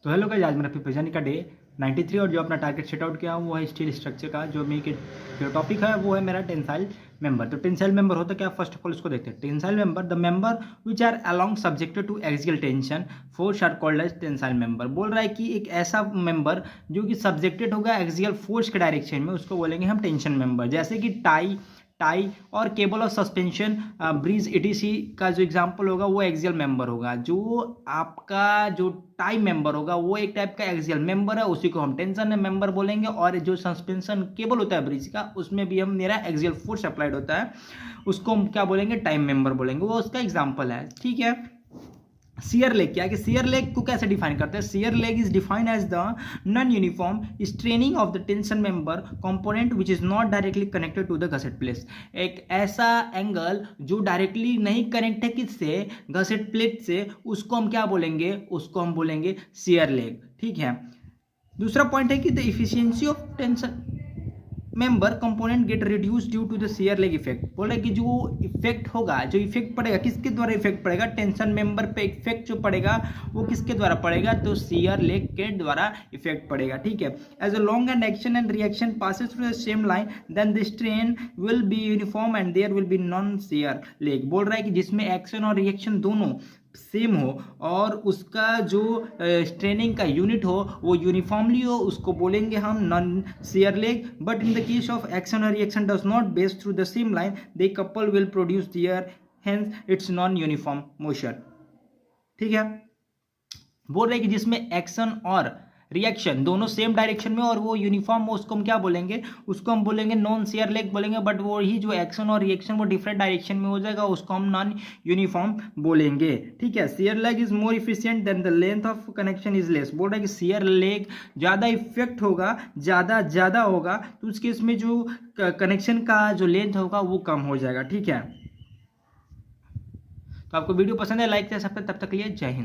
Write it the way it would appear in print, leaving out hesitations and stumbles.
तो hello guys, आज मेरा प्रिपरेशन का डे 93 और जो अपना टारगेट सेट आउट किया हूँ वो है स्टील स्ट्रक्चर का। जो टॉपिक है वो है मेरा टेंसाइल मेंबर। तो टेंसाइल मेंबर होता क्या, फर्स्ट ऑफ ऑल इसको देखते हैं। Tensile member, the member which are along subjected to axial tension force are called as tensile member. बोल रहा है कि एक ऐसा मेंबर जो कि सब्जेक्टेड होगा एक्सियल फोर्स के डायरेक्शन में, उसको बोलेंगे हम टेंशन मेंबर। जैसे कि टाई टाई और cable of suspension, bridge etc का जो एग्जांपल होगा वो एक्सियल मेंबर होगा। जो आपका जो टाई मेंबर होगा वो एक टाइप का एक्सियल मेंबर है, उसी को हम टेंशन मेंबर बोलेंगे। और जो सस्पेंशन केबल होता है ब्रिज का, उसमें भी हम मेरा एक्सियल फोर्स अप्लाइड होता है, उसको हम क्या बोलेंगे, टाइम मेंबर बोलेंगे। वो उसका एग्जाम्पल है, ठीक है। शियर लेग क्या है कि शियर लेग को कैसे डिफाइन करते हैं। Shear lag is defined as the non uniform straining of the tension member component which is not directly connected to the gusset plate. एक ऐसा एंगल जो डायरेक्टली नहीं कनेक्ट है किससे, गसेट प्लेट से, उसको हम क्या बोलेंगे, उसको हम बोलेंगे शियर लेग, ठीक है। दूसरा पॉइंट है कि the efficiency of tension member component get reduce due to the shear lag effect. बोल रहे कि जो इफेक्ट होगा, जो इफेक्ट पड़ेगा, किसके द्वारा इफेक्ट पड़ेगा, टेंशन मेंबर पे इफेक्ट जो पड़ेगा वो किसके द्वारा पड़ेगा, तो शियर लेग के द्वारा इफेक्ट पड़ेगा, ठीक है। As a long and action and reaction passes through the same line then the strain will be uniform and there will be non shear lag. बोल रहा है कि जिसमें एक्शन और रिएक्शन दोनों सेम हो और उसका जो स्ट्रेनिंग का यूनिट हो वो यूनिफॉर्मली हो, उसको बोलेंगे हम non shear leg. But in the case of action और reaction does not base through the same line, the couple will produce there, hence it's non uniform motion, ठीक है। बोल रहे कि जिसमें एक्शन और रिएक्शन दोनों सेम डायरेक्शन में और वो यूनिफॉर्म हो, उसको हम क्या बोलेंगे, उसको हम बोलेंगे नॉन शियर लेग बोलेंगे। बट वो ही जो एक्शन और रिएक्शन वो डिफरेंट डायरेक्शन में हो जाएगा, उसको हम नॉन यूनिफॉर्म बोलेंगे, ठीक है। Shear lag is more efficient than the length of connection is less. बोल रहा है कि शियर लेग ज़्यादा इफेक्ट होगा, ज़्यादा होगा, तो उस केस में जो कनेक्शन का जो लेंथ होगा वो कम हो जाएगा, ठीक है। तो आपको वीडियो पसंद है, लाइक कर सकते हैं। तब तक के लिए जय हिंद।